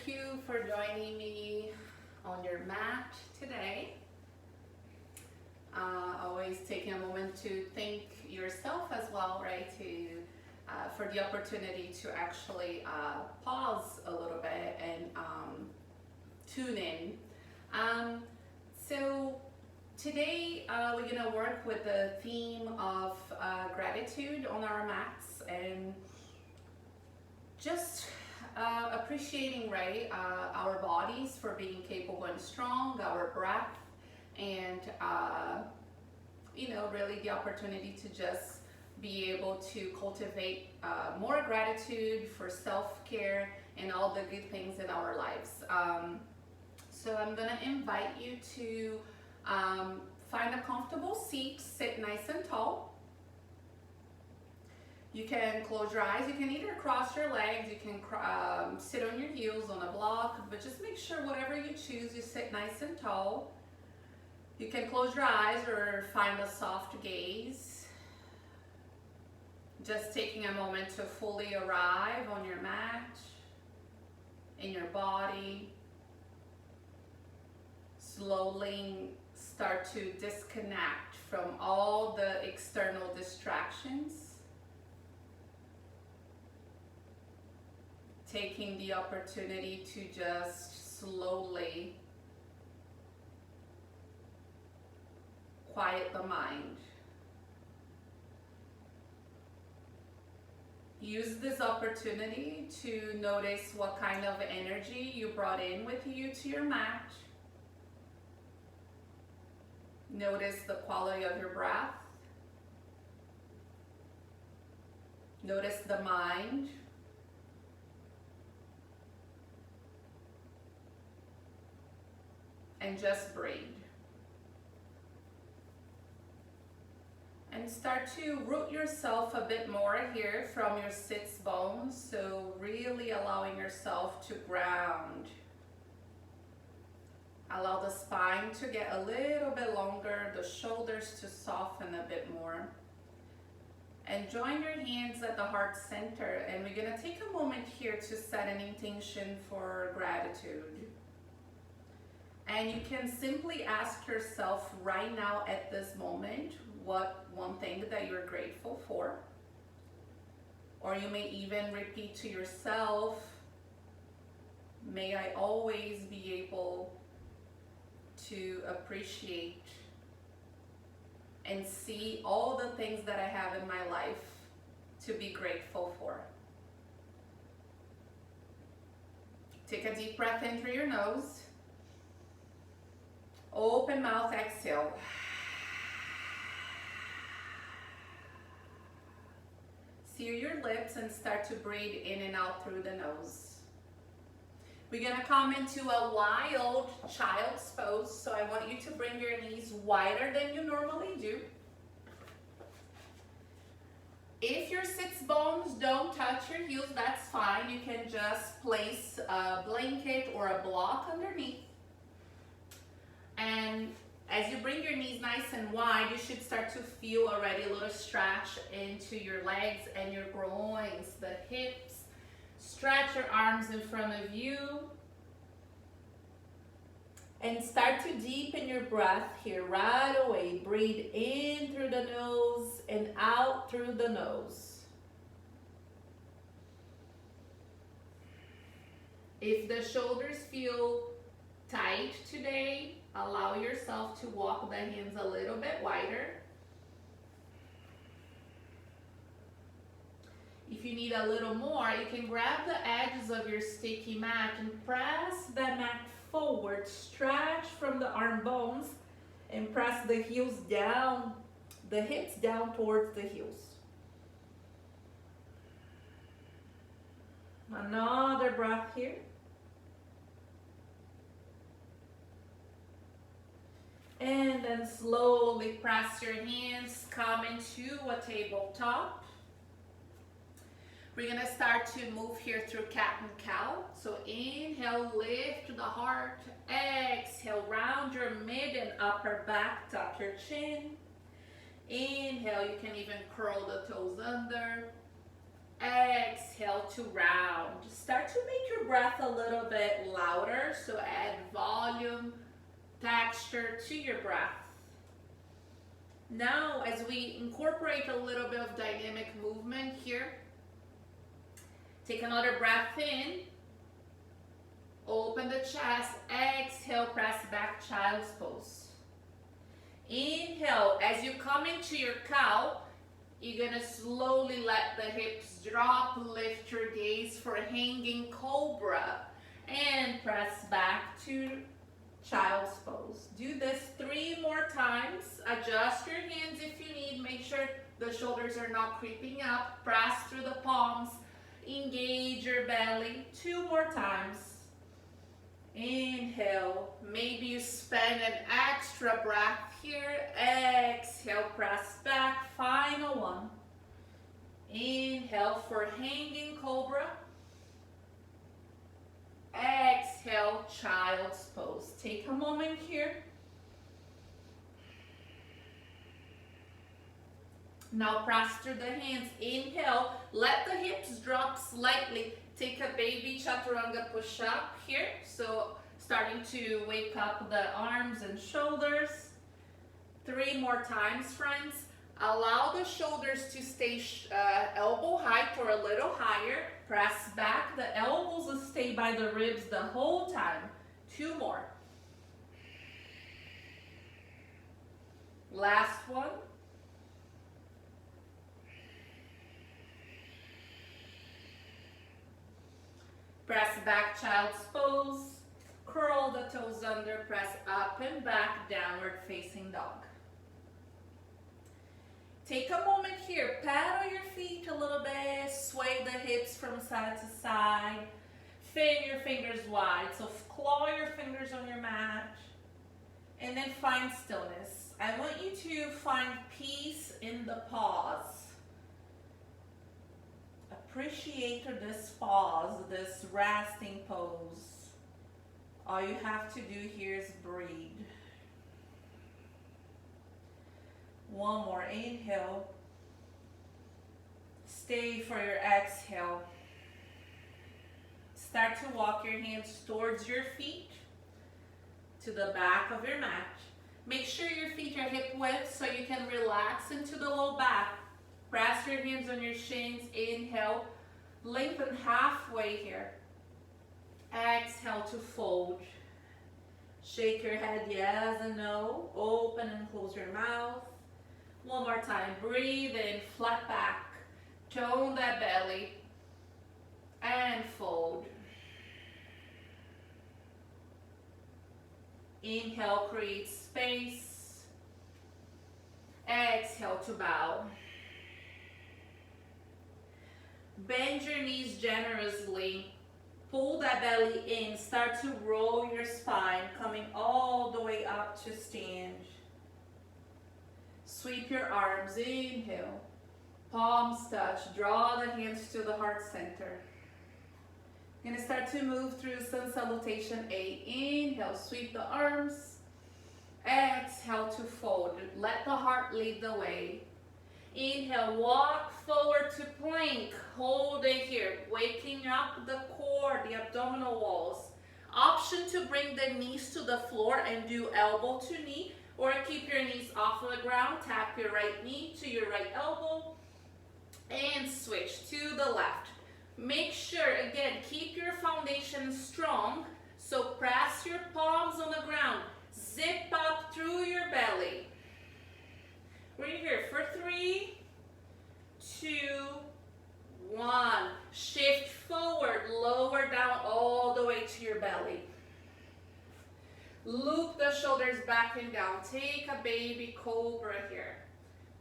Thank you for joining me on your mat today. Always taking a moment to thank yourself as well, right? For the opportunity to actually pause a little bit and tune in. So today we're gonna work with the theme of gratitude on our mats and just appreciating, right, our bodies for being capable and strong, our breath, and really the opportunity to just be able to cultivate more gratitude for self-care and all the good things in our lives. So I'm gonna invite you to find a comfortable seat, sit nice and tall. You can close your eyes, you can either cross your legs, you can sit on your heels on a block, but just make sure whatever you choose, you sit nice and tall. You can close your eyes or find a soft gaze. Just taking a moment to fully arrive on your mat, in your body. Slowly start to disconnect from all the external distractions. Taking the opportunity to just slowly quiet the mind. Use this opportunity to notice what kind of energy you brought in with you to your mat. Notice the quality of your breath. Notice the mind. And just breathe. And start to root yourself a bit more here from your sits bones. So really allowing yourself to ground. Allow the spine to get a little bit longer, the shoulders to soften a bit more. And join your hands at the heart center. And we're gonna take a moment here to set an intention for gratitude. And you can simply ask yourself right now at this moment, what one thing that you're grateful for. Or you may even repeat to yourself, may I always be able to appreciate and see all the things that I have in my life to be grateful for. Take a deep breath in through your nose. Open mouth, exhale. Seal your lips and start to breathe in and out through the nose. We're gonna come into a wild child's pose, so I want you to bring your knees wider than you normally do. If your sits bones don't touch your heels, that's fine. You can just place a blanket or a block underneath. And as you bring your knees nice and wide, you should start to feel already a little stretch into your legs and your groins, the hips. Stretch your arms in front of you. And start to deepen your breath here right away. Breathe in through the nose and out through the nose. If the shoulders feel tight today, allow yourself to walk the hands a little bit wider. If you need a little more, you can grab the edges of your sticky mat and press that mat forward. Stretch from the arm bones and press the heels down, the hips down towards the heels. Another breath here. And then slowly press your hands, come into a tabletop. We're gonna start to move here through cat and cow. So inhale, lift the heart. Exhale, round your mid and upper back, tuck your chin. Inhale, you can even curl the toes under. Exhale to round. Start to make your breath a little bit louder, so add volume, texture to your breath. Now, as we incorporate a little bit of dynamic movement here, take another breath in, open the chest, exhale, press back, child's pose. Inhale, as you come into your cow, you're gonna slowly let the hips drop, lift your gaze for hanging cobra, and press back to child's pose. Do this 3 more times. Adjust your hands if you need. Make sure the shoulders are not creeping up. Press through the palms. Engage your belly. 2 more times. Inhale. Maybe you spend an extra breath here. Exhale, press back. Final one. Inhale for hanging cobra. Exhale, child's pose. Take a moment here. Now press through the hands. Inhale, let the hips drop slightly. Take a baby chaturanga push-up here. So starting to wake up the arms and shoulders. 3 more times, friends. Allow the shoulders to stay elbow height or a little higher. Press back. The elbows will stay by the ribs the whole time. 2 more. Last one. Press back, child's pose. Curl the toes under, press up and back, downward facing dog. Take a moment here, paddle your feet a little bit, sway the hips from side to side, fan your fingers wide, so claw your fingers on your mat, and then find stillness. I want you to find peace in the pause. Appreciate this pause, this resting pose. All you have to do here is breathe. 1 more inhale. Stay for your exhale. Start to walk your hands towards your feet, to the back of your mat. Make sure your feet are hip width so you can relax into the low back. Press your hands on your shins. Inhale, lengthen halfway here. Exhale to fold. Shake your head yes and no. Open and close your mouth. 1 more time. Breathe in, flat back. Tone that belly. And fold. Inhale, create space. Exhale to bow. Bend your knees generously. Pull that belly in. Start to roll your spine, coming all the way up to stand. Sweep your arms. Inhale. Palms touch. Draw the hands to the heart center. You're going to start to move through Sun Salutation A. Inhale, sweep the arms. Exhale to fold. Let the heart lead the way. Inhale, walk forward to plank. Hold it here, waking up the core, the abdominal walls. Option to bring the knees to the floor and do elbow to knee, or keep your knees off of the ground. Tap your right knee to your right elbow and switch to the left. Make sure, again, keep your foundation strong. So press your palms on the ground. Zip up through your belly. We're here for 3, 2, 1. Shift forward, lower down all the way to your belly. Loop the shoulders back and down. Take a baby cobra here.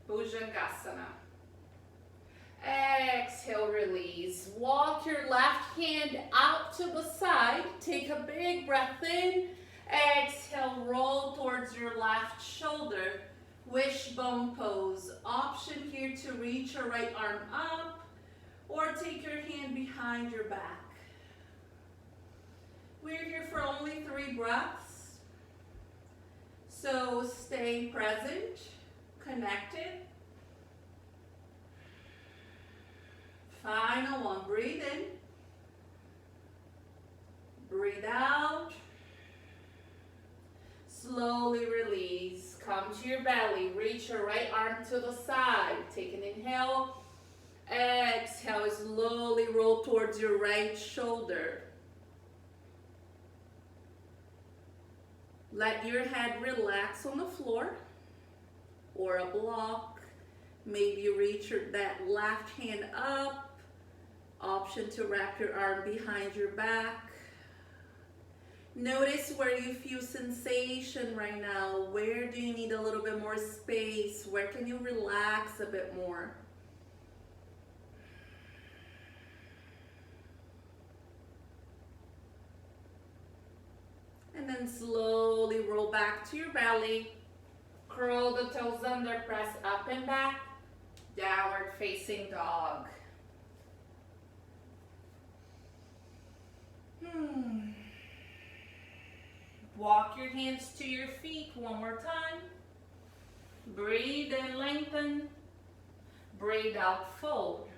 Bhujangasana. Exhale, release. Walk your left hand out to the side. Take a big breath in. Exhale, roll towards your left shoulder. Wishbone pose. Option here to reach your right arm up or take your hand behind your back. We're here for only 3 breaths. So stay present, connected. Final one, breathe in. Breathe out. Slowly release. Come to your belly. Reach your right arm to the side. Take an inhale. Exhale. Slowly roll towards your right shoulder. Let your head relax on the floor or a block. Maybe you reach that left hand up. Option to wrap your arm behind your back. Notice where you feel sensation right now. Where do you need a little bit more space? Where can you relax a bit more? And then slowly roll back to your belly. Curl the toes under, press up and back. Downward facing dog. Walk your hands to your feet one more time. Breathe in, lengthen. Breathe out, fold.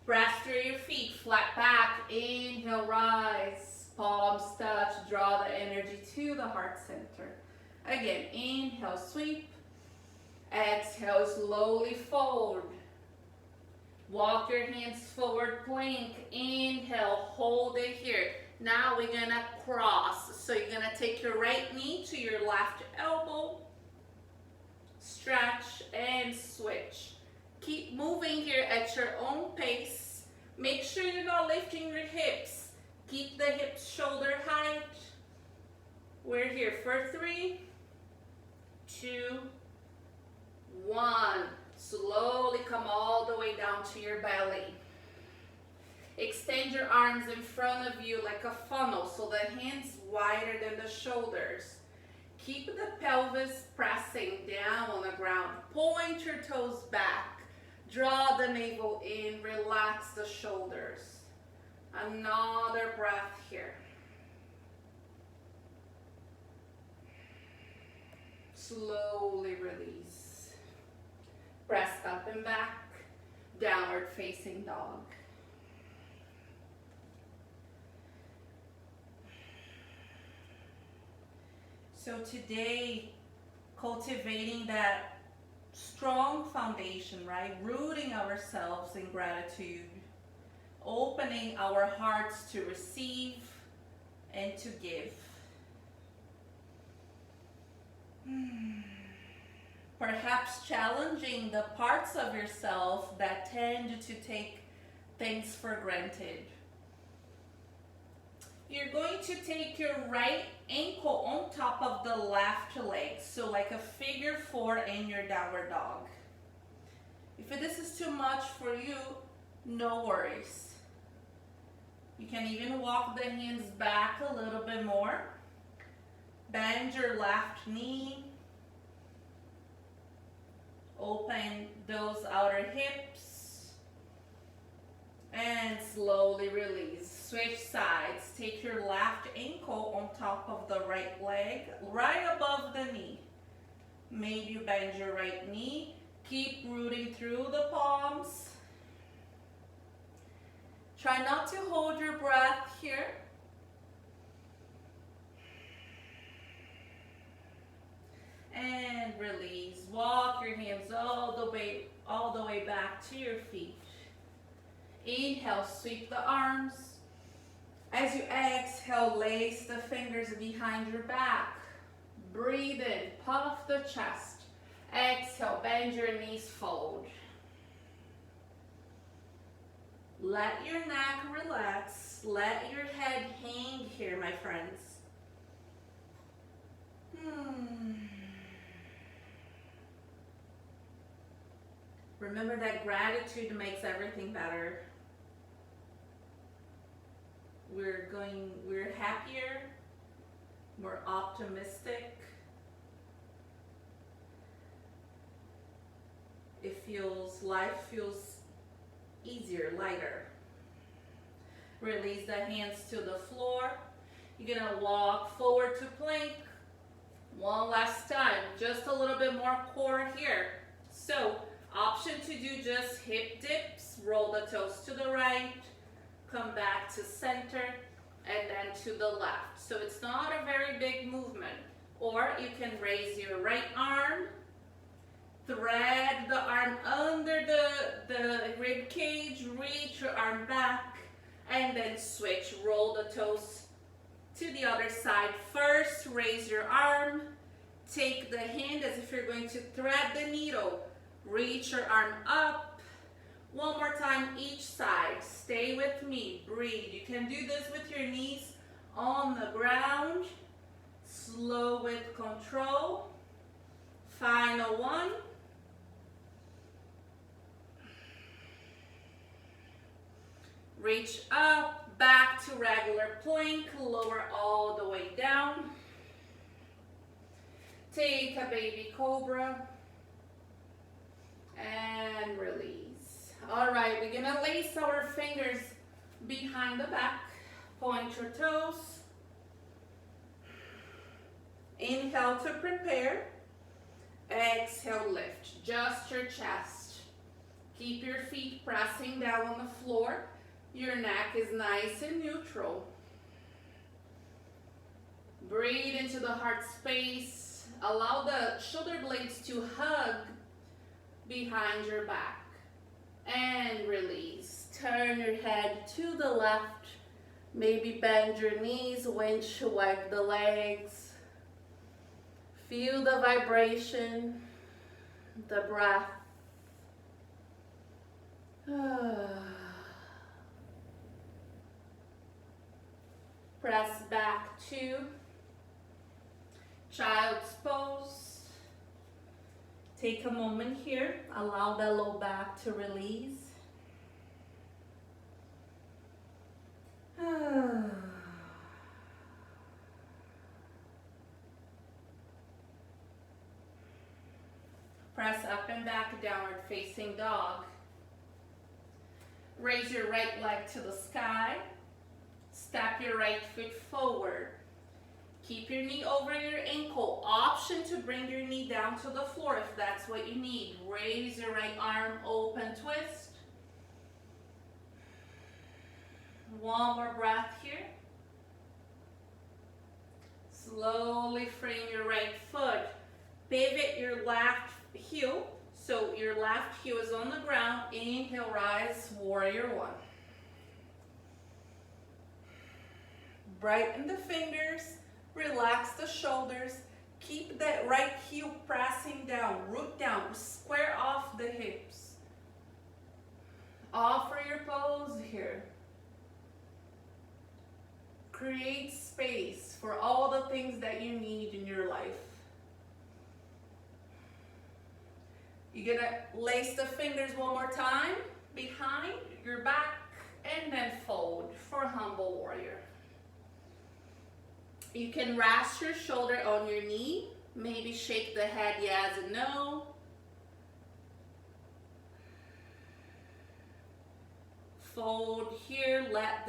Press through your feet, flat back. Inhale, rise. Palms touch, draw the energy to the heart center. Again, inhale, sweep. Exhale, slowly fold. Walk your hands forward, plank. Inhale, hold it here. Now we're gonna cross. So you're gonna take your right knee to your left elbow. Stretch and switch. Keep moving here at your own pace. Make sure you're not lifting your hips. Keep the hips shoulder height. We're here for 3, 2, 1. Slowly come all the way down to your belly. Extend your arms in front of you like a funnel, so the hands wider than the shoulders. Keep the pelvis pressing down on the ground. Point your toes back. Draw the navel in. Relax the shoulders. Another breath here. Slowly release. Press up and back. Downward facing dog. So today, cultivating that strong foundation, right? Rooting ourselves in gratitude, opening our hearts to receive and to give. Perhaps challenging the parts of yourself that tend to take things for granted. You're going to take your right ankle on top of the left leg, so like a figure 4 in your downward dog. If this is too much for you, no worries. You can even walk the hands back a little bit more. Bend your left knee. Open those outer hips. And slowly release. Switch sides. Take your left ankle on top of the right leg, right above the knee. Maybe you bend your right knee. Keep rooting through the palms. Try not to hold your breath here. And release. Walk your hands all the way back to your feet. Inhale, sweep the arms. As you exhale, lace the fingers behind your back. Breathe in, puff the chest. Exhale, bend your knees, fold. Let your neck relax. Let your head hang here, my friends. Remember that gratitude makes everything better. We're happier, more optimistic. Life feels easier, lighter. Release the hands to the floor. You're gonna walk forward to plank. One last time, just a little bit more core here. So Option to do just hip dips, roll the toes to the right, come back to center, and then to the left. So it's not a very big movement. Or you can raise your right arm, thread the arm under the rib cage, reach your arm back, and then switch. Roll the toes to the other side. First, raise your arm, take the hand as if you're going to thread the needle. Reach your arm up. One more time each side. Stay with me, breathe. You can do this with your knees on the ground. Slow with control. Final one. Reach up, back to regular plank, lower all the way down. Take a baby cobra and release. All right, we're gonna lace our fingers behind the back. Point your toes. Inhale to prepare. Exhale, lift. Just your chest. Keep your feet pressing down on the floor. Your neck is nice and neutral. Breathe into the heart space. Allow the shoulder blades to hug behind your back. And release. Turn your head to the left. Maybe bend your knees, wipe the legs. Feel the vibration, the breath. Press back to child's pose. Take a moment here. Allow the low back to release. Press up and back, downward facing dog. Raise your right leg to the sky. Step your right foot forward. Keep your knee over your ankle. Option to bring your knee down to the floor if that's what you need. Raise your right arm, open twist. One more breath here. Slowly frame your right foot. Pivot your left heel. So your left heel is on the ground. Inhale, rise, warrior one. Brighten the fingers. Relax the shoulders. Keep that right heel pressing down. Root down. Square off the hips. Offer your pose here. Create space for all the things that you need in your life. You're gonna lace the fingers one more time behind your back and then fold for humble warrior. You can rest your shoulder on your knee. Maybe shake the head yes and no. Fold here, let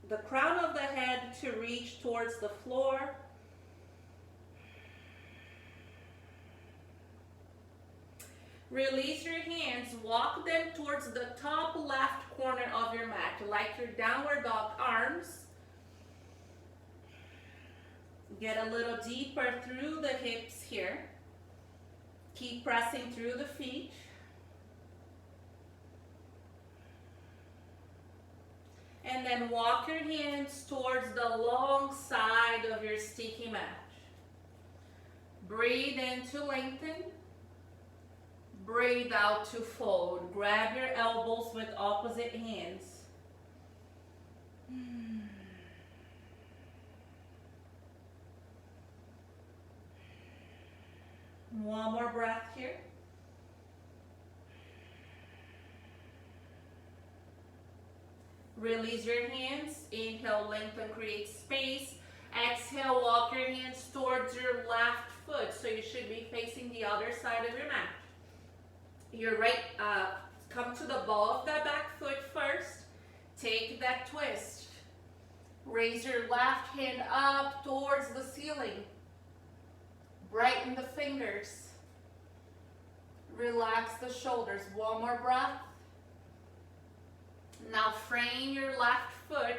the crown of the head to reach towards the floor. Release your hands, walk them towards the top left corner of your mat, like your downward dog arms. Get a little deeper through the hips here. Keep pressing through the feet. And then walk your hands towards the long side of your sticky mat. Breathe in to lengthen. Breathe out to fold. Grab your elbows with opposite hands. One more breath here. Release your hands. Inhale, lengthen, create space. Exhale, walk your hands towards your left foot. So you should be facing the other side of your mat. Your right, come to the ball of that back foot first. Take that twist. Raise your left hand up towards the ceiling. Brighten the fingers. Relax the shoulders. One more breath. Now frame your left foot.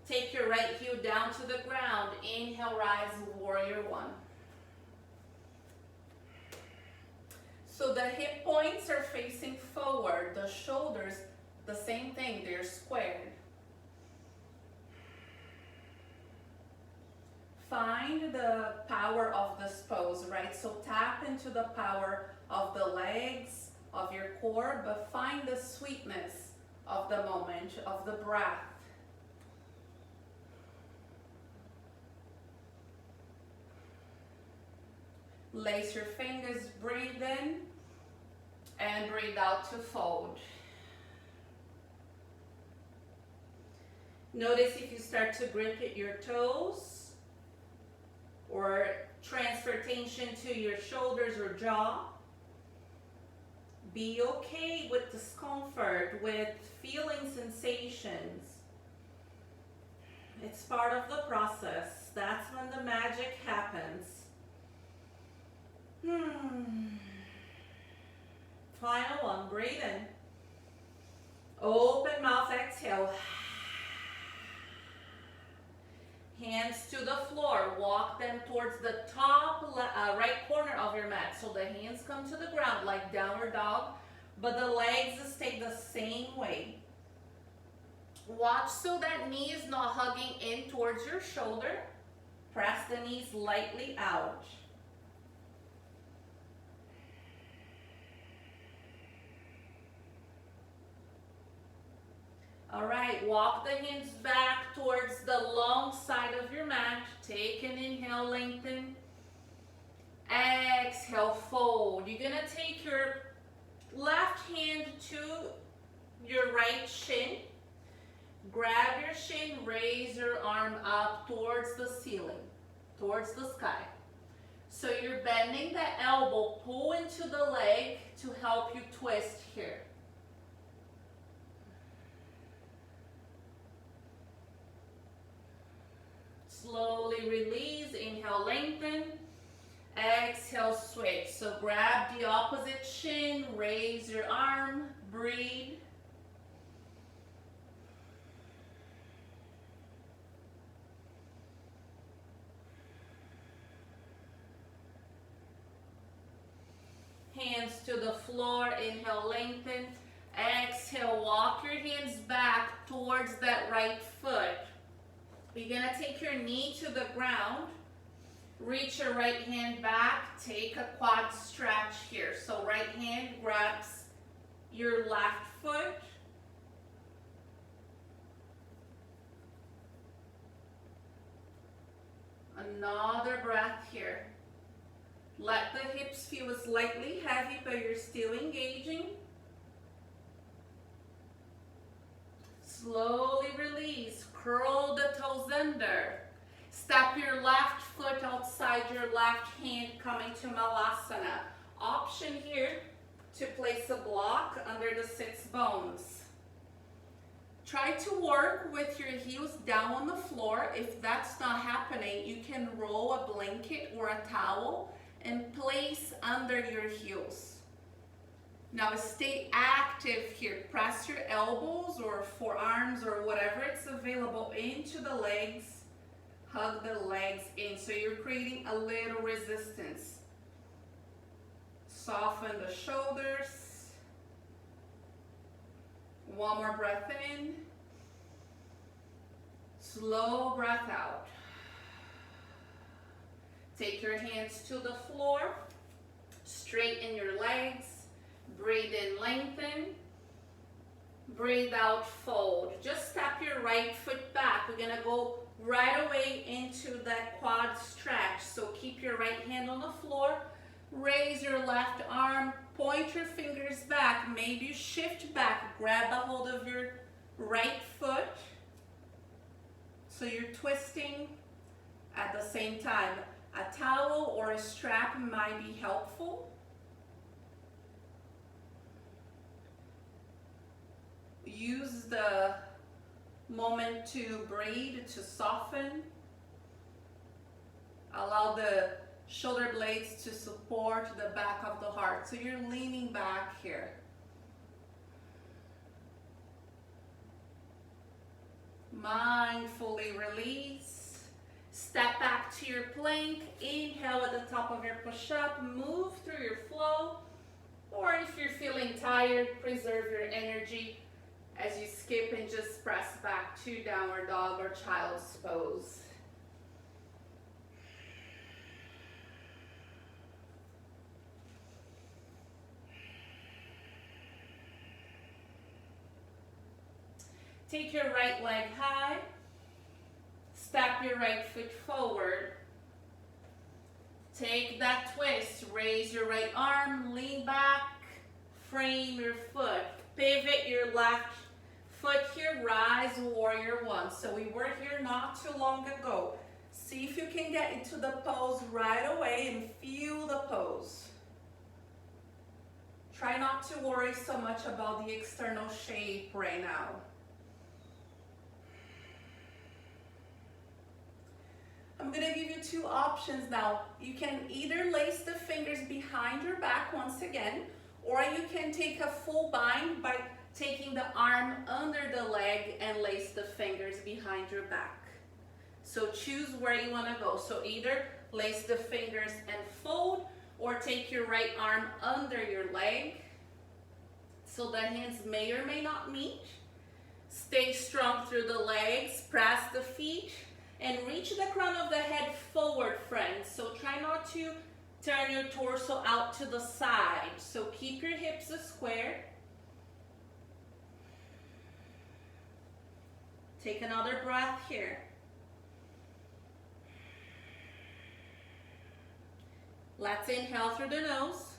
Take your right heel down to the ground. Inhale, rise, warrior one. So the hip points are facing forward. The shoulders, the same thing, they're squared. Find the power of this pose, right? So tap into the power of the legs, of your core, but find the sweetness of the moment, of the breath. Lace your fingers, breathe in, and breathe out to fold. Notice if you start to grip at your toes, or transfer tension to your shoulders or jaw. Be okay with discomfort, with feeling sensations. It's part of the process. That's when the magic happens. Final one, breathe in. Open mouth, exhale. Hands to the floor, walk them towards the top right corner of your mat. So the hands come to the ground like downward dog, but the legs stay the same way. Watch so that knee is not hugging in towards your shoulder. Press the knees lightly out. All right, walk the hands back towards the long side of your mat. Take an inhale, lengthen. Exhale, fold. You're gonna take your left hand to your right shin. Grab your shin, raise your arm up towards the ceiling, towards the sky. So you're bending the elbow, pull into the leg to help you twist here. Slowly release, inhale, lengthen. Exhale, switch. So grab the opposite shin, raise your arm, breathe. Hands to the floor, inhale, lengthen. Exhale, walk your hands back towards that right foot. You're gonna take your knee to the ground, reach your right hand back, take a quad stretch here. So right hand grabs your left foot. Another breath here. Let the hips feel slightly heavy, but you're still engaging. Slowly release, curl the toes under. Step your left foot outside your left hand, coming to Malasana. Option here to place a block under the sits bones. Try to work with your heels down on the floor. If that's not happening, you can roll a blanket or a towel and place under your heels. Now stay active here. Press your elbows or forearms or whatever it's available into the legs. Hug the legs in, so you're creating a little resistance. Soften the shoulders. One more breath in. Slow breath out. Take your hands to the floor. Straighten your legs. Breathe in, lengthen. Breathe out, fold. Just step your right foot back. We're gonna go right away into that quad stretch. So keep your right hand on the floor. Raise your left arm. Point your fingers back. Maybe you shift back. Grab a hold of your right foot. So you're twisting at the same time. A towel or a strap might be helpful. Use the moment to breathe, to soften. Allow the shoulder blades to support the back of the heart. So you're leaning back here. Mindfully release. Step back to your plank. Inhale at the top of your push-up. Move through your flow. Or if you're feeling tired, preserve your energy as you skip and just press back to downward dog or child's pose. Take your right leg high. Step your right foot forward. Take that twist. Raise your right arm. Lean back. Frame your foot. Pivot your left foot here. Rise, warrior one. So we were here not too long ago. See if you can get into the pose right away and feel the pose. Try not to worry so much about the external shape right now. I'm going to give you two options now. You can either lace the fingers behind your back once again, or you can take a full bind by taking the arm under the leg and lace the fingers behind your back. So choose where you want to go. So either lace the fingers and fold, or take your right arm under your leg so the hands may or may not meet. Stay strong through the legs, press the feet, and reach the crown of the head forward, friends. So try not to turn your torso out to the side. So keep your hips square. Take another breath here. Let's inhale through the nose.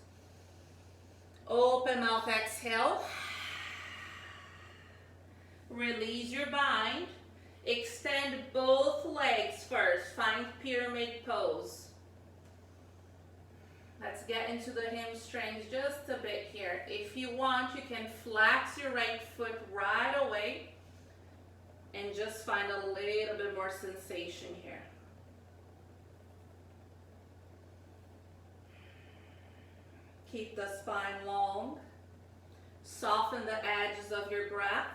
Open mouth, exhale. Release your bind. Extend both legs first. Find pyramid pose. Let's get into the hamstrings just a bit here. If you want, you can flex your right foot right away and just find a little bit more sensation here. Keep the spine long. Soften the edges of your breath.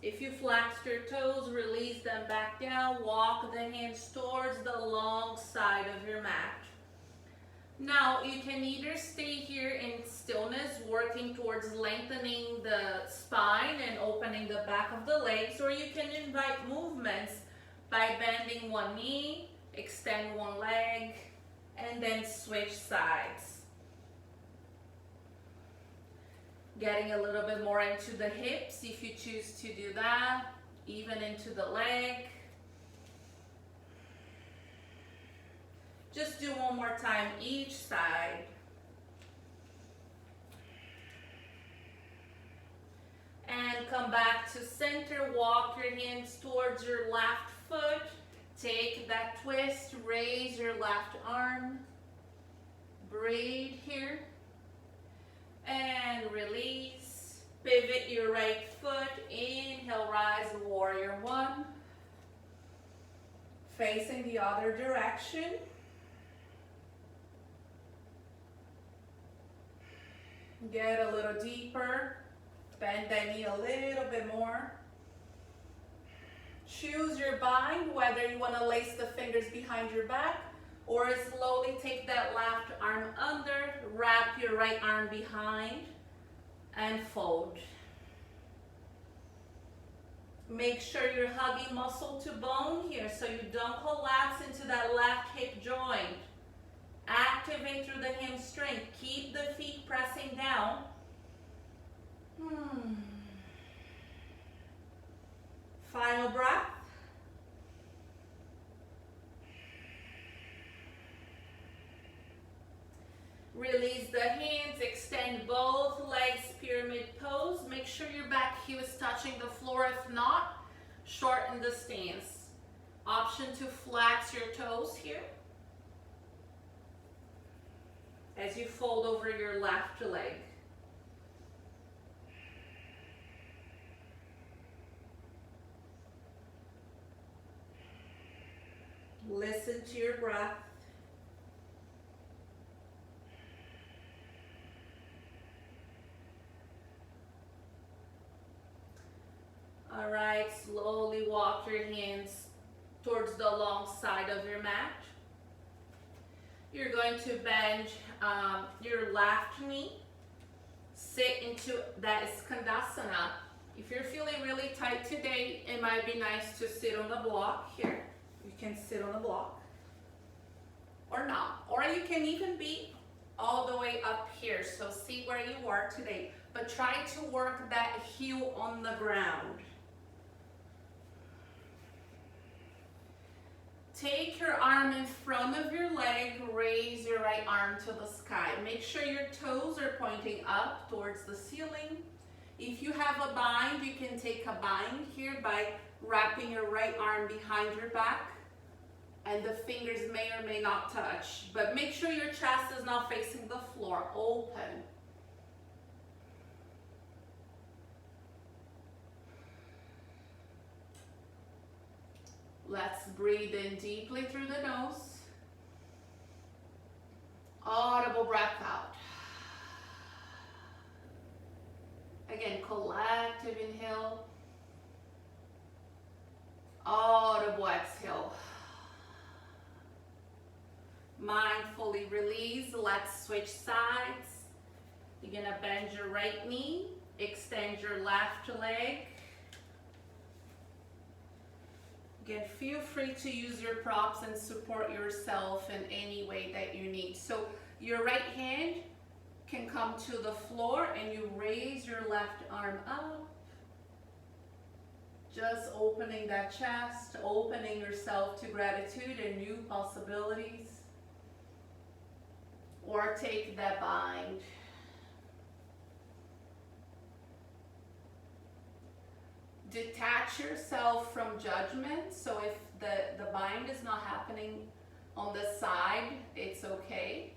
If you flexed your toes, release them back down. Walk the hands towards the long side of your mat. Now, you can either stay here in stillness, working towards lengthening the spine and opening the back of the legs, or you can invite movements by bending one knee, extend one leg, and then switch sides. Getting a little bit more into the hips if you choose to do that, even into the leg. Just do one more time each side. And come back to center. Walk your hands towards your left foot. Take that twist. Raise your left arm. Breathe here. And release. Pivot your right foot. Inhale, rise, warrior one. Facing the other direction. Get a little deeper. Bend that knee a little bit more. Choose your bind, whether you want to lace the fingers behind your back or slowly take that left arm under, wrap your right arm behind, and fold. Make sure you're hugging muscle to bone here so you don't collapse into that left hip joint. Activate through the hamstring. Keep the feet pressing down. Final breath. Release the hands, extend both legs, pyramid pose. Make sure your back heel is touching the floor. If not, shorten the stance. Option to flex your toes here as you fold over your left leg. Listen to your breath. All right, slowly walk your hands towards the long side of your mat. You're going to bend your left knee. Sit into that Skandasana. If you're feeling really tight today, it might be nice to sit on the block here. You can sit on the block or not. Or you can even be all the way up here. So see where you are today. But try to work that heel on the ground. Take your arm in front of your leg, raise your right arm to the sky. Make sure your toes are pointing up towards the ceiling. If you have a bind, you can take a bind here by wrapping your right arm behind your back, and the fingers may or may not touch. But make sure your chest is not facing the floor, open. Let's breathe in deeply through the nose. Audible breath out. Again, collective inhale. Audible exhale. Mindfully release. Let's switch sides. You're gonna bend your right knee. Extend your left leg. Again, feel free to use your props and support yourself in any way that you need. So your right hand can come to the floor and you raise your left arm up. Just opening that chest, opening yourself to gratitude and new possibilities. Or take that bind. Detach yourself from judgment. So if the bind is not happening on the side, it's okay.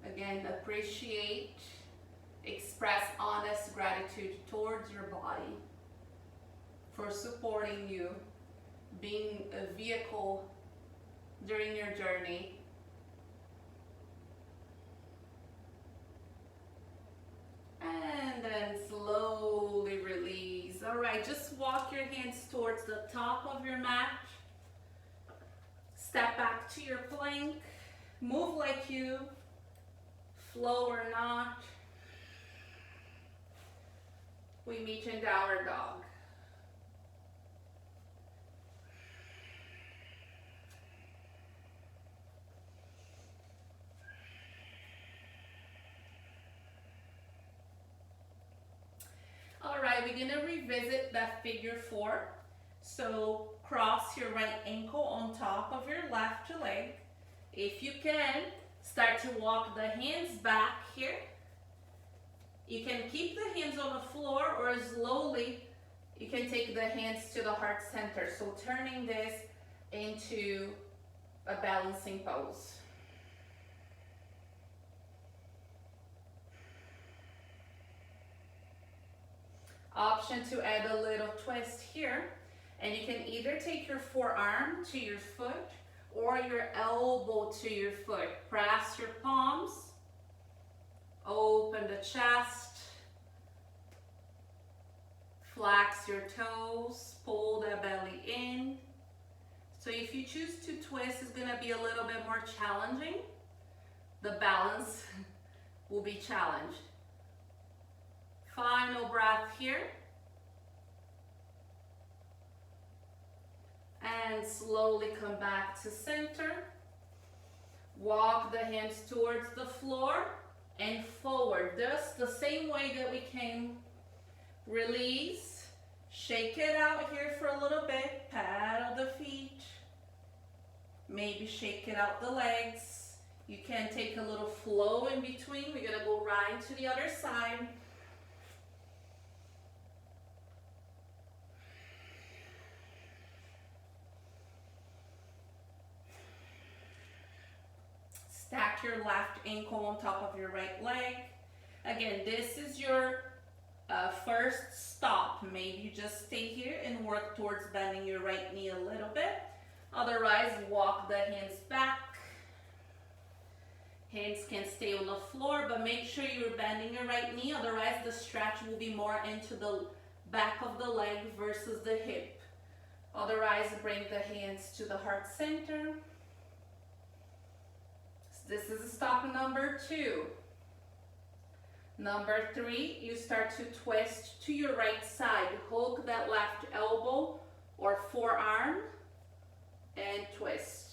Again, appreciate, express honest gratitude towards your body for supporting you, being a vehicle during your journey. And then slowly release. All right, just walk your hands towards the top of your mat. Step back to your plank. Move like you, flow or not. We meet in downward dog. All right, we're gonna revisit that figure 4. So cross your right ankle on top of your left leg. If you can, start to walk the hands back here. You can keep the hands on the floor, or slowly you can take the hands to the heart center. So turning this into a balancing pose. Option to add a little twist here, and you can either take your forearm to your foot or your elbow to your foot. Press your palms, open the chest, flex your toes, pull the belly in. So if you choose to twist, it's gonna be a little bit more challenging. The balance will be challenged. Final breath here. And slowly come back to center. Walk the hands towards the floor and forward. Just the same way that we came. Release. Shake it out here for a little bit. Paddle the feet. Maybe shake it out the legs. You can take a little flow in between. We're gonna go right to the other side. Stack your left ankle on top of your right leg. Again, this is your first stop. Maybe you just stay here and work towards bending your right knee a little bit. Otherwise, walk the hands back. Hands can stay on the floor, but make sure you're bending your right knee. Otherwise, the stretch will be more into the back of the leg versus the hip. Otherwise, bring the hands to the heart center. This is stop number 2. Number 3, you start to twist to your right side. Hook that left elbow or forearm and twist.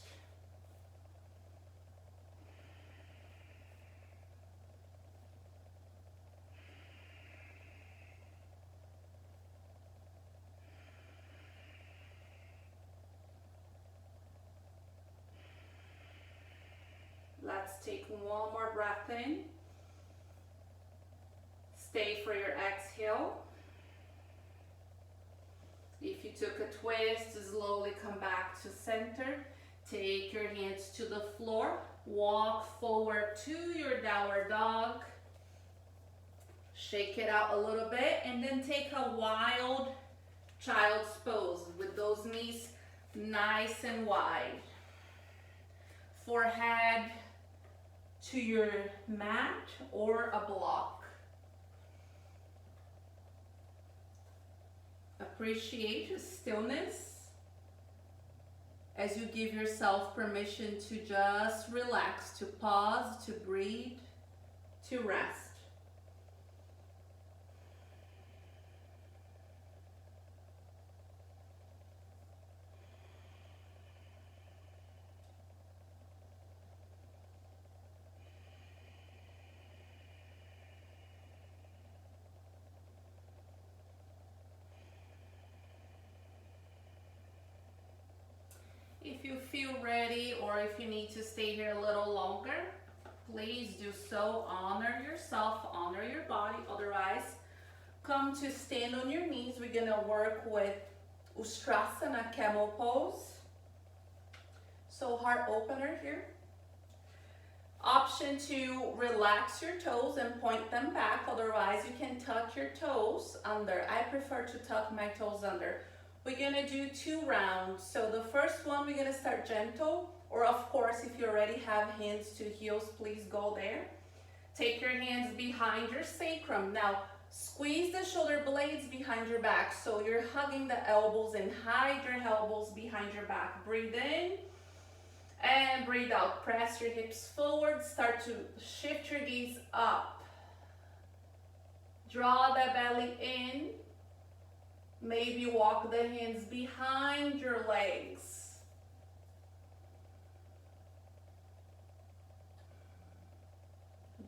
Let's take one more breath in. Stay for your exhale. If you took a twist, slowly come back to center. Take your hands to the floor. Walk forward to your downward dog. Shake it out a little bit and then take a wild child's pose with those knees nice and wide. Forehead to your mat or a block. Appreciate the stillness as you give yourself permission to just relax, to pause, to breathe, to rest. If you feel ready or if you need to stay here a little longer, please do so. Honor yourself, honor your body. Otherwise, come to stand on your knees. We're gonna work with Ustrasana camel pose. So heart opener here. Option to relax your toes and point them back. Otherwise, you can tuck your toes under. I prefer to tuck my toes under. We're gonna do 2 rounds. So the first one, we're gonna start gentle, or of course, if you already have hands to heels, please go there. Take your hands behind your sacrum. Now, squeeze the shoulder blades behind your back. So you're hugging the elbows and hide your elbows behind your back. Breathe in and breathe out. Press your hips forward. Start to shift your gaze up. Draw the belly in. Maybe walk the hands behind your legs.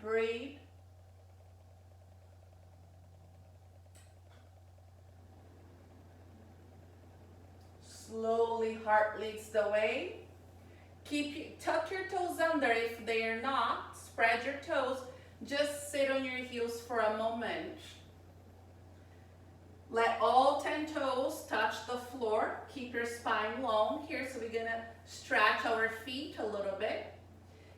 Breathe. Slowly, heart leads the way. Tuck your toes under if they are not. Spread your toes. Just sit on your heels for a moment. Let all 10 toes touch the floor. Keep your spine long here. So we're gonna stretch our feet a little bit.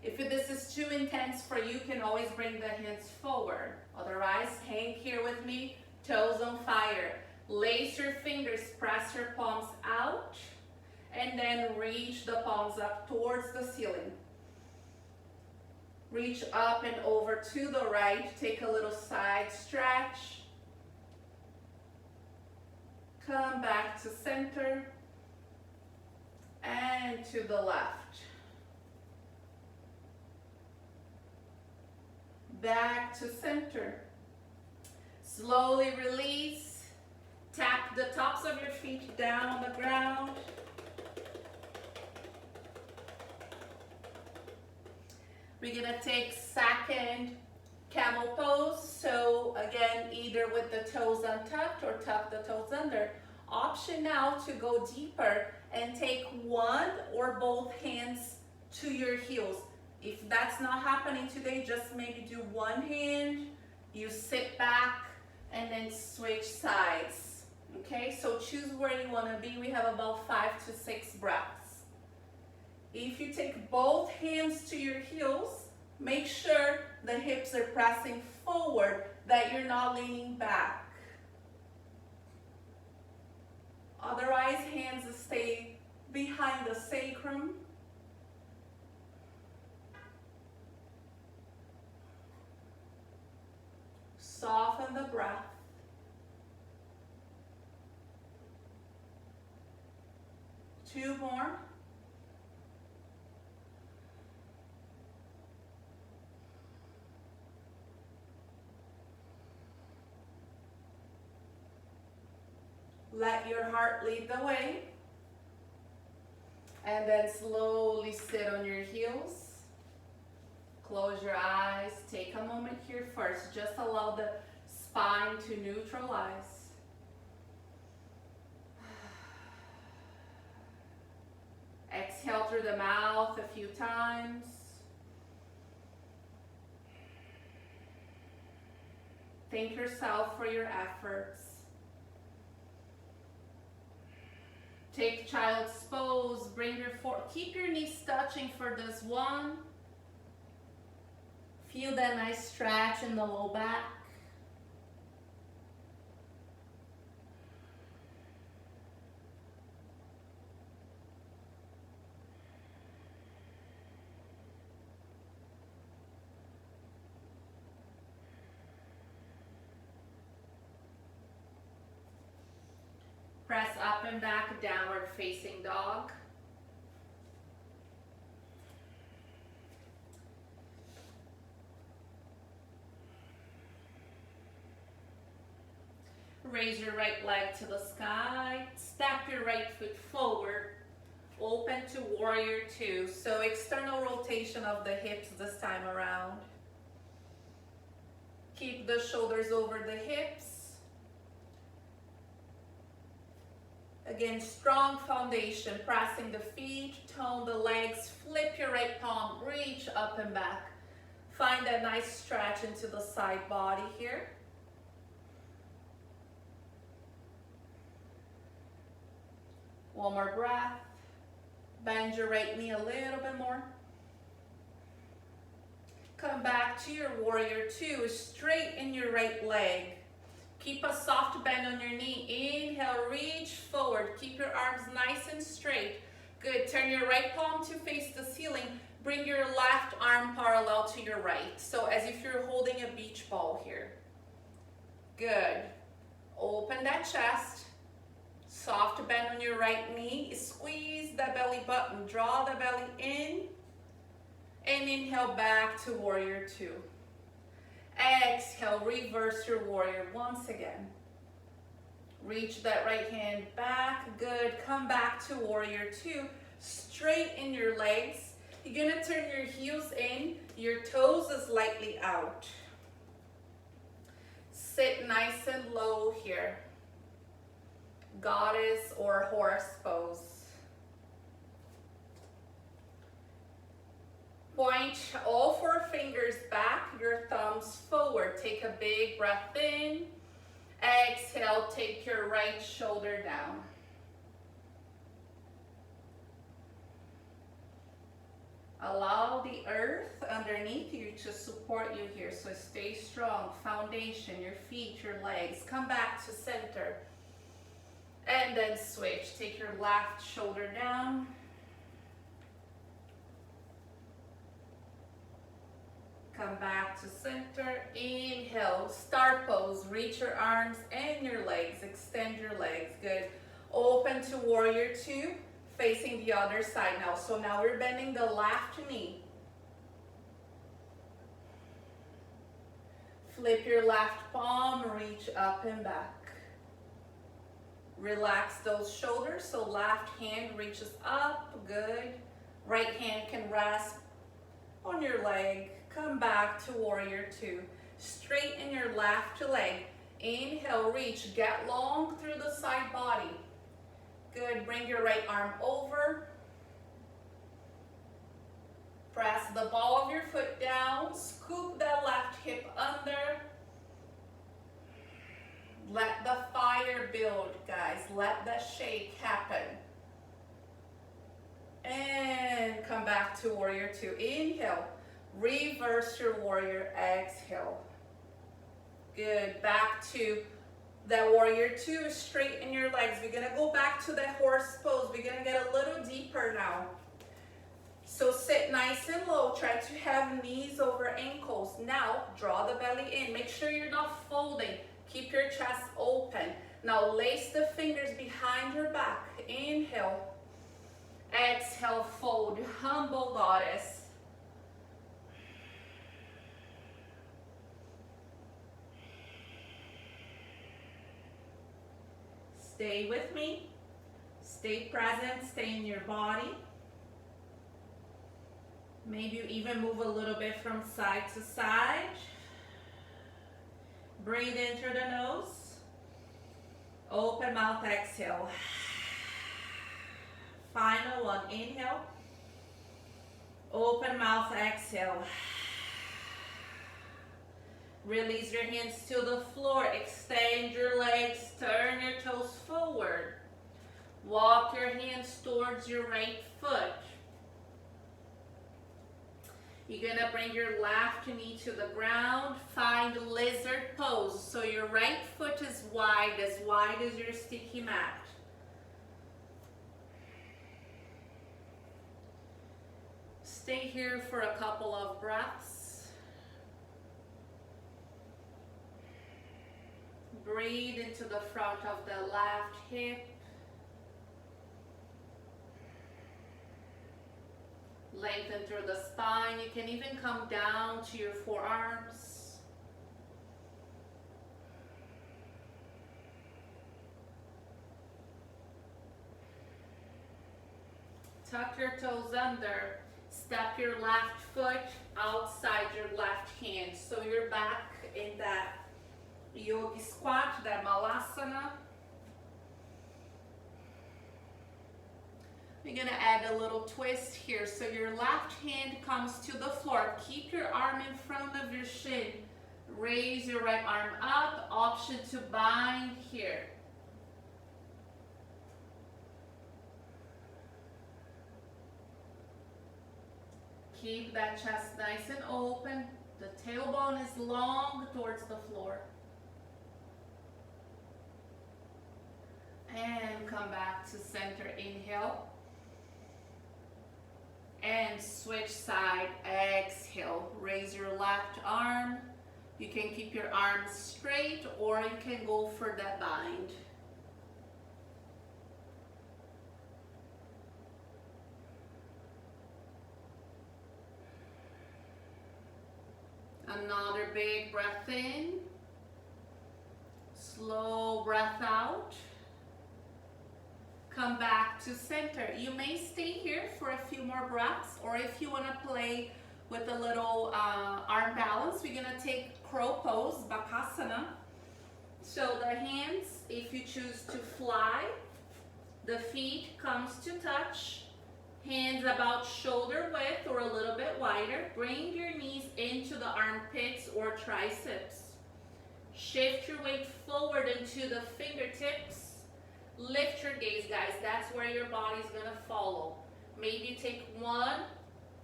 If this is too intense for you, you can always bring the hands forward. Otherwise, hang here with me, toes on fire. Lace your fingers, press your palms out, and then reach the palms up towards the ceiling. Reach up and over to the right. Take a little side stretch. Come back to center and to the left. Back to center. Slowly release. Tap the tops of your feet down on the ground. We're gonna take second camel pose. So again, either with the toes untucked or tuck the toes under. Option now to go deeper and take one or both hands to your heels. If that's not happening today, just maybe do one hand, you sit back, and then switch sides. Okay, so choose where you wanna be. We have about 5 to 6 breaths. If you take both hands to your heels, make sure the hips are pressing forward, that you're not leaning back. eyes, hands stay behind the sacrum. Soften the breath. Two more. Let your heart lead the way. And then slowly sit on your heels. Close your eyes. Take a moment here first. Just allow the spine to neutralize. Exhale through the mouth a few times. Thank yourself for your efforts. Take child's pose, bring your keep your knees touching for this one. Feel that nice stretch in the low back. Press up and back, downward facing dog. Raise your right leg to the sky. Step your right foot forward. Open to warrior two. So external rotation of the hips this time around. Keep the shoulders over the hips. Again, strong foundation, pressing the feet, tone the legs, flip your right palm, reach up and back. Find that nice stretch into the side body here. One more breath. Bend your right knee a little bit more. Come back to your warrior two, straighten your right leg. Keep a soft bend on your knee. Inhale, reach forward. Keep your arms nice and straight. Good. Turn your right palm to face the ceiling. Bring your left arm parallel to your right. So as if you're holding a beach ball here. Good. Open that chest. Soft bend on your right knee. Squeeze the belly button. Draw the belly in. And inhale back to warrior two. Exhale, reverse your warrior once again. Reach that right hand back. Good. Come back to warrior two. Straighten your legs. You're going to turn your heels in. Your toes is slightly out. Sit nice and low here. Goddess or horse pose. Point all four fingers back, your thumbs forward. Take a big breath in. Exhale, take your right shoulder down. Allow the earth underneath you to support you here. So stay strong. Foundation, your feet, your legs. Come back to center. And then switch. Take your left shoulder down. Come back to center. Inhale, star pose. Reach your arms and your legs. Extend your legs. Good. Open to warrior two, facing the other side now. So now we're bending the left knee. Flip your left palm, reach up and back. Relax those shoulders, so left hand reaches up. Good. Right hand can rest on your leg. Come back to warrior two. Straighten your left leg. Inhale, reach. Get long through the side body. Good. Bring your right arm over. Press the ball of your foot down. Scoop that left hip under. Let the fire build, guys. Let the shake happen. And come back to warrior two. Inhale. Reverse your warrior. Exhale. Good. Back to That warrior two, straighten your legs. We're gonna go back to that horse pose. We're gonna get a little deeper now. So sit nice and low. Try to have knees over ankles. Now draw the belly in. Make sure you're not folding. Keep your chest open. Now lace the fingers behind your back. Inhale. Exhale, fold. Humble goddess. Stay with me. Stay present. Stay in your body. Maybe you even move a little bit from side to side. Breathe in through the nose. Open mouth, exhale. Final one, inhale. Open mouth, exhale. Release your hands to the floor. Extend your legs, turn your toes forward. Walk your hands towards your right foot. You're gonna bring your left knee to the ground. Find lizard pose. So your right foot is wide as your sticky mat. Stay here for a couple of breaths. Breathe into the front of the left hip. Lengthen through the spine. You can even come down to your forearms. Tuck your toes under. Step your left foot outside your left hand. So you're back in that yogi squat, that malasana. We're gonna add a little twist here. So your left hand comes to the floor. Keep your arm in front of your shin. Raise your right arm up. Option to bind here. Keep that chest nice and open. The tailbone is long towards the floor. And come back to center, inhale. And switch side, exhale. Raise your left arm. You can keep your arms straight or you can go for that bind. Another big breath in. Slow breath out. Come back to center. You may stay here for a few more breaths, or if you want to play with a little arm balance, we're going to take crow pose, Bakasana. So the hands, if you choose to fly, the feet comes to touch. Hands about shoulder width or a little bit wider. Bring your knees into the armpits or triceps. Shift your weight forward into the fingertips. Lift your gaze, guys. That's where your body's gonna follow. Maybe take one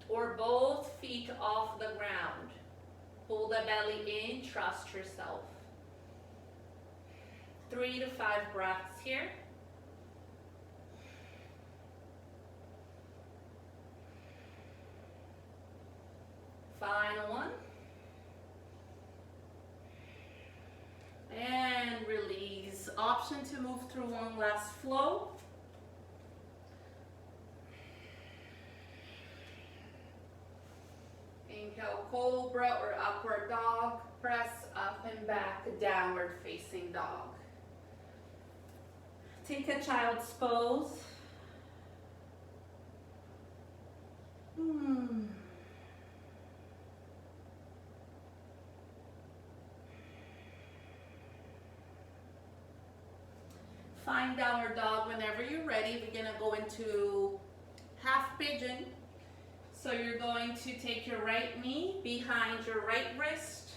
or both feet off the ground. Pull the belly in, trust yourself. 3 to 5 breaths here. Final one. And release. Option to move through one last flow. Inhale, cobra or upward dog. Press up and back, downward facing dog. Take a child's pose. Find downward dog whenever you're ready. We're gonna go into half pigeon. So you're going to take your right knee behind your right wrist,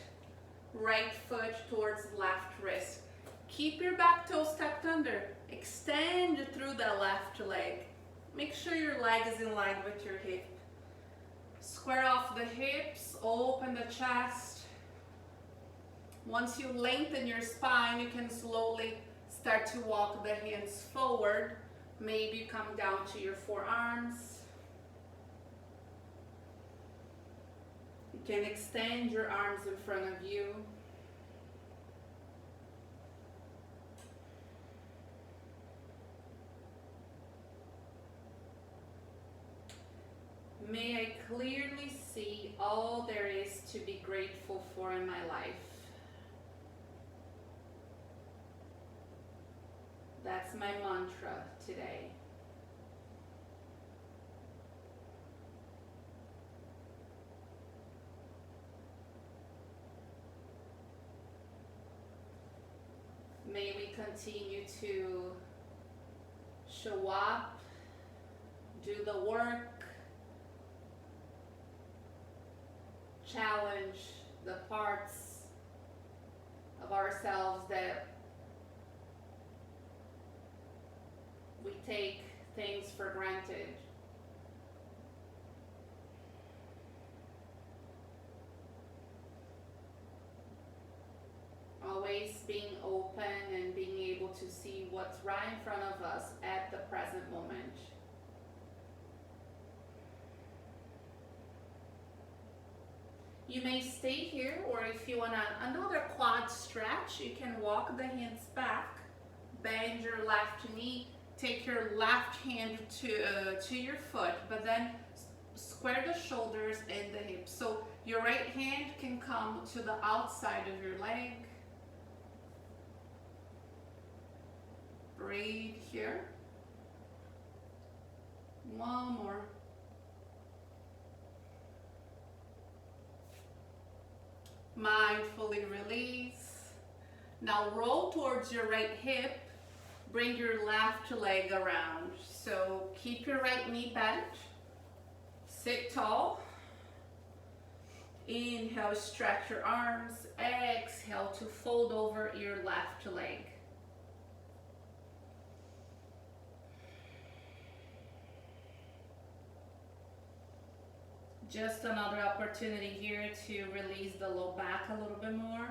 right foot towards left wrist. Keep your back toes tucked under. Extend through the left leg. Make sure your leg is in line with your hip. Square off the hips, open the chest. Once you lengthen your spine, you can slowly start to walk the hands forward. Maybe come down to your forearms. You can extend your arms in front of you. May I clearly see all there is to be grateful for in my life. That's my mantra today. May we continue to show up, do the work, challenge the parts of ourselves that we take things for granted. Always being open and being able to see what's right in front of us at the present moment. You may stay here, or if you want another quad stretch, you can walk the hands back, bend your left knee, take your left hand to your foot, but then square the shoulders and the hips. So your right hand can come to the outside of your leg. Breathe here. One more. Mindfully release. Now roll towards your right hip. Bring your left leg around. So keep your right knee bent. Sit tall. Inhale, stretch your arms. Exhale to fold over your left leg. Just another opportunity here to release the low back a little bit more.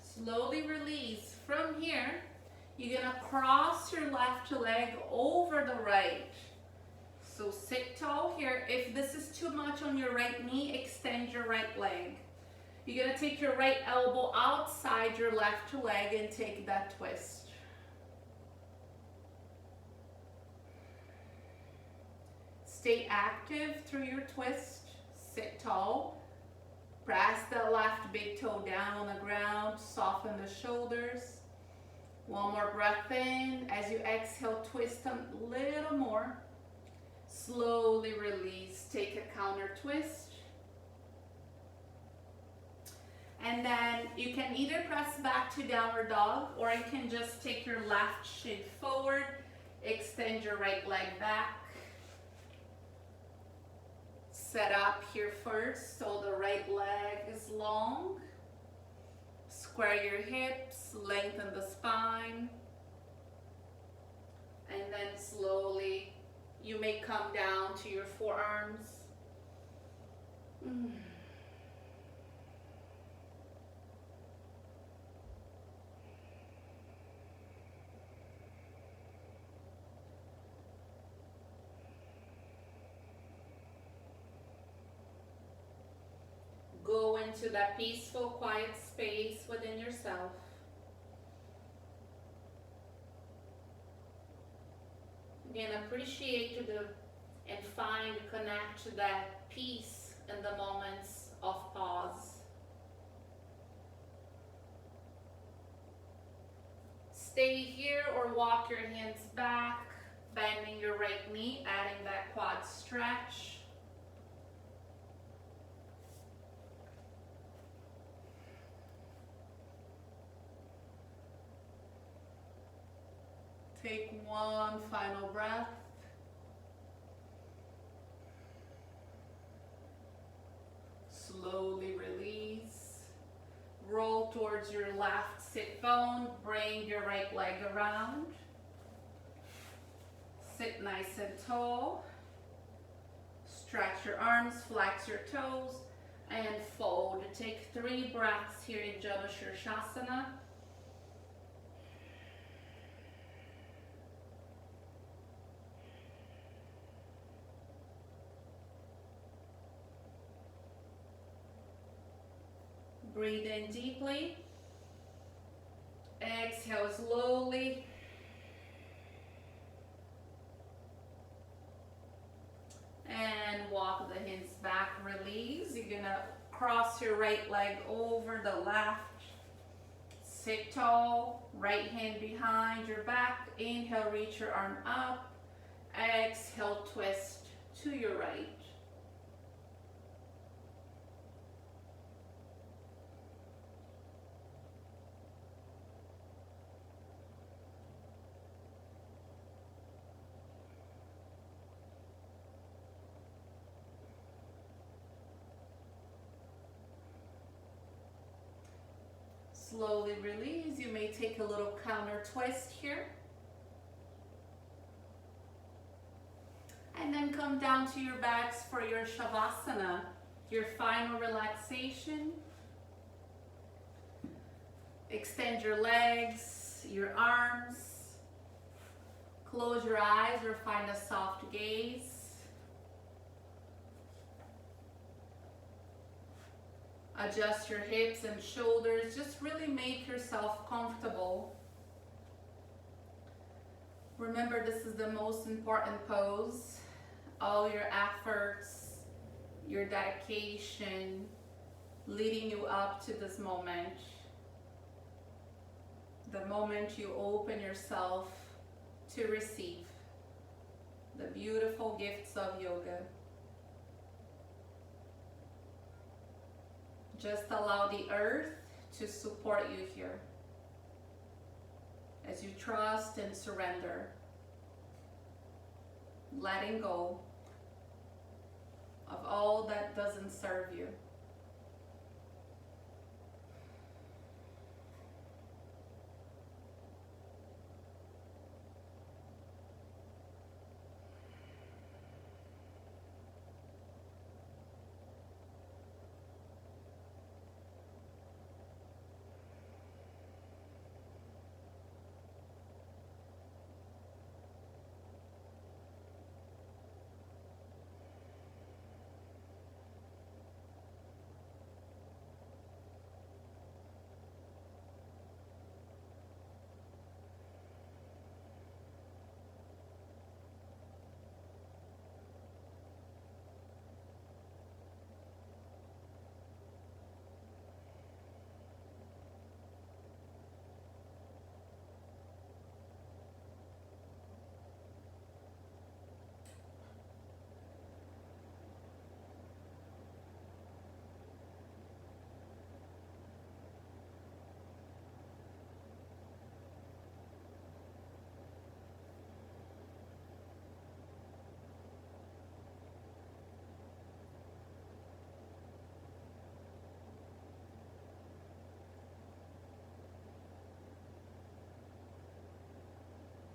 Slowly release. From here, you're gonna cross your left leg over the right. So sit tall here. If this is too much on your right knee, extend your right leg. You're gonna take your right elbow outside your left leg and take that twist. Stay active through your twist. Sit tall. Press the left big toe down on the ground. Soften the shoulders. One more breath in. As you exhale, twist a little more. Slowly release. Take a counter twist. And then you can either press back to downward dog, or you can just take your left shin forward, extend your right leg back. Set up here first so the right leg is long. Square your hips, lengthen the spine. And then slowly you may come down to your forearms. Go into that peaceful, quiet space within yourself. Again, appreciate and find, connect to that peace in the moments of pause. Stay here or walk your hands back, bending your right knee, adding that quad stretch. Take one final breath. Slowly release. Roll towards your left sit bone. Bring your right leg around. Sit nice and tall. Stretch your arms, flex your toes, and fold. Take 3 breaths here in Janushirshasana. Breathe in deeply. Exhale slowly. And walk the hands back, release. You're gonna cross your right leg over the left. Sit tall, right hand behind your back. Inhale, reach your arm up. Exhale, twist to your right. Slowly release. You may take a little counter twist here. And then come down to your backs for your Shavasana, your final relaxation. Extend your legs, your arms. Close your eyes or find a soft gaze. Adjust your hips and shoulders. Just really make yourself comfortable. Remember, this is the most important pose. All your efforts, your dedication, leading you up to this moment. The moment you open yourself to receive the beautiful gifts of yoga. Just allow the earth to support you here as you trust and surrender, letting go of all that doesn't serve you.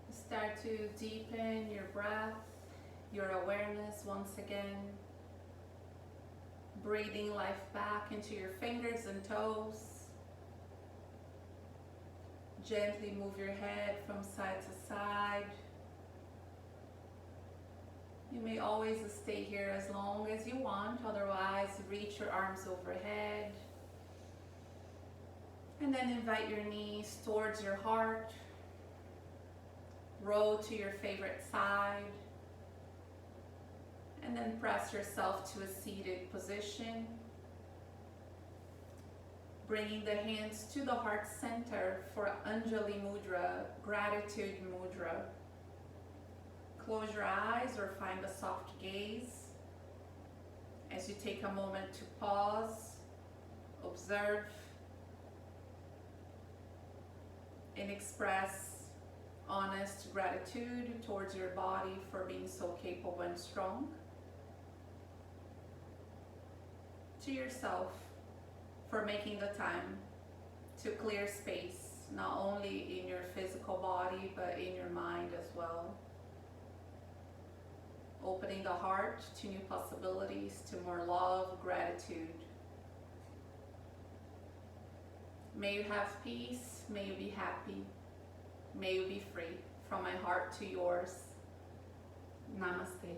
Start to deepen your breath, your awareness once again. Breathing life back into your fingers and toes. Gently move your head from side to side. You may always stay here as long as you want, otherwise reach your arms overhead. And then invite your knees towards your heart. Roll to your favorite side. And then press yourself to a seated position. Bringing the hands to the heart center for Anjali Mudra, Gratitude Mudra. Close your eyes or find a soft gaze as you take a moment to pause, observe, and express honest gratitude towards your body for being so capable and strong. To yourself for making the time to clear space, not only in your physical body, but in your mind as well. opening the heart to new possibilities, to more love, gratitude. May you have peace, may you be happy, may you be free. From my heart to yours, Namaste.